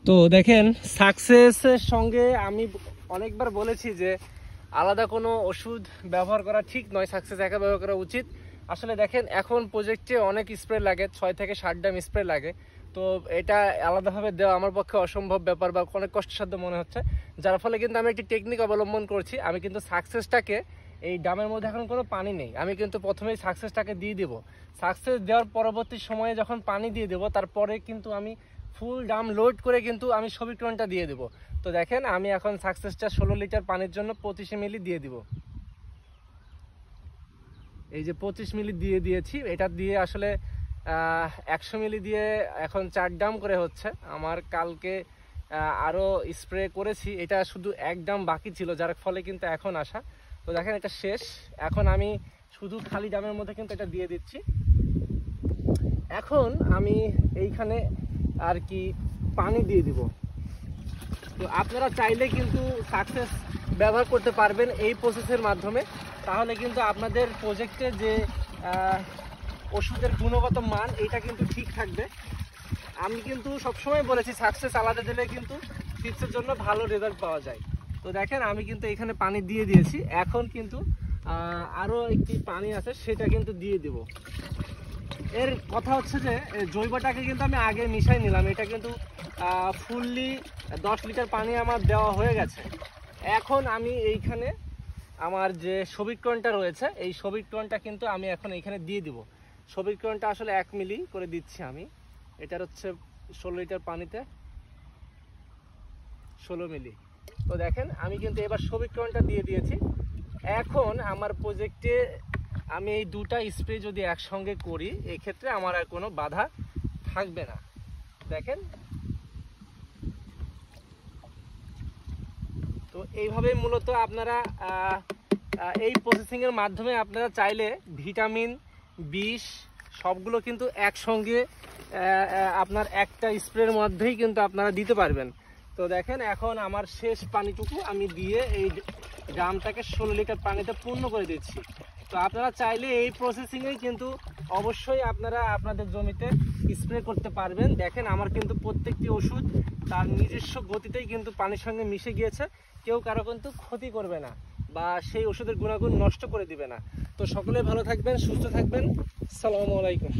তো দেখেন সাকসেসের সঙ্গে আমি অনেকবার বলেছি যে আলাদা কোনো ওষুধ ব্যবহার করা ঠিক নয়, সাকসেস একা ব্যবহার করা উচিত। আসলে দেখেন এখন প্রজেক্টে অনেক স্প্রে লাগে, 6 থেকে 60 ড্রাম স্প্রে লাগে। তো এটা আলাদাভাবে দেওয়া আমার পক্ষে অসম্ভব ব্যাপার বা অনেক কষ্টসাধ্য মনে হচ্ছে, যার ফলে কিন্তু আমি একটি টেকনিক অবলম্বন করছি। আমি কিন্তু সাকসেসটাকে এই ড্রামের মধ্যে এখন কোনো পানি নেই, আমি কিন্তু প্রথমেই সাকসেসটাকে দিয়ে দেবো। সাকসেস দেওয়ার পরবর্তী সময়ে যখন পানি দিয়ে দেবো তারপরে কিন্তু আমি ফুল ড্রাম লোড করে কিন্তু আমি সবিক্রণটা দিয়ে দেবো। তো দেখেন আমি এখন সাকসেসটা 16 লিটার পানির জন্য 25 মিলি দিয়ে দিব। এই যে 25 মিলি দিয়ে দিয়েছি, এটা দিয়ে আসলে 100 মিলি দিয়ে এখন 4 ড্রাম করে হচ্ছে। আমার কালকে আরও স্প্রে করেছি, এটা শুধু 1 ড্রাম বাকি ছিল, যার ফলে কিন্তু এখন আসা। তো দেখেন এটা শেষ, এখন আমি শুধু খালি ড্রামের মধ্যে কিন্তু এটা দিয়ে দিচ্ছি। এখন আমি এইখানে আর কি পানি দিয়ে দিব। তো আপনারা চাইলে কিন্তু সাকসেস ব্যবহার করতে পারবেন এই প্রসেসের মাধ্যমে, তাহলে কিন্তু আপনাদের প্রজেক্টে যে ওষুধের গুণগত মান এটা কিন্তু ঠিক থাকবে। আমি কিন্তু সবসময় বলেছি সাকসেস আলাদা দিলে কিন্তু টিপসের জন্য ভালো রেজাল্ট পাওয়া যায়। তো দেখেন আমি কিন্তু এখানে পানি দিয়ে দিয়েছি, এখন কিন্তু আরও একটি পানি আছে সেটা কিন্তু দিয়ে দিব। এর কথা হচ্ছে যে জৈবটাকে কিন্তু আমি আগে মিশাই নিলাম, এটা কিন্তু ফুললি 10 লিটার পানি আমার দেওয়া হয়ে গেছে। এখন আমি এইখানে আমার যে সবিক্রণটা রয়েছে এই সবিক্রণটা কিন্তু আমি এখন এইখানে দিয়ে দিব। সবিক্রণটা আসলে 1 মিলি করে দিচ্ছি আমি, এটার হচ্ছে 16 লিটার পানিতে 16 মিলি। তো দেখেন আমি কিন্তু এবার সবিক্রণটা দিয়ে দিয়েছি। এখন আমার প্রজেক্টে আমি এই দুটা স্প্রে যদি একসঙ্গে করি এক্ষেত্রে আমার আর কোনো বাধা থাকবে না। দেখেন তো এইভাবে মূলত আপনারা এই প্রসেসিংয়ের মাধ্যমে আপনারা চাইলে ভিটামিন বিষ সবগুলো কিন্তু একসঙ্গে আপনার একটা স্প্রের মধ্যেই কিন্তু আপনারা দিতে পারবেন। তো দেখেন এখন আমার শেষ পানিটুকু আমি দিয়ে এই ড্রামটাকে 16 লিটার পানিতে পূর্ণ করে দিচ্ছি। তো আপনারা চাইলে এই প্রসেসিংয়েই কিন্তু অবশ্যই আপনারা আপনাদের জমিতে স্প্রে করতে পারবেন। দেখেন আমার কিন্তু প্রত্যেকটি ওষুধ তার নিজস্ব গতিতেই কিন্তু পানির সঙ্গে মিশে গিয়েছে, কেউ কারো কিন্তু ক্ষতি করবে না বা সেই ওষুধের গুণাগুণ নষ্ট করে দিবে না। তো সকলে ভালো থাকবেন, সুস্থ থাকবেন। আসসালামু আলাইকুম।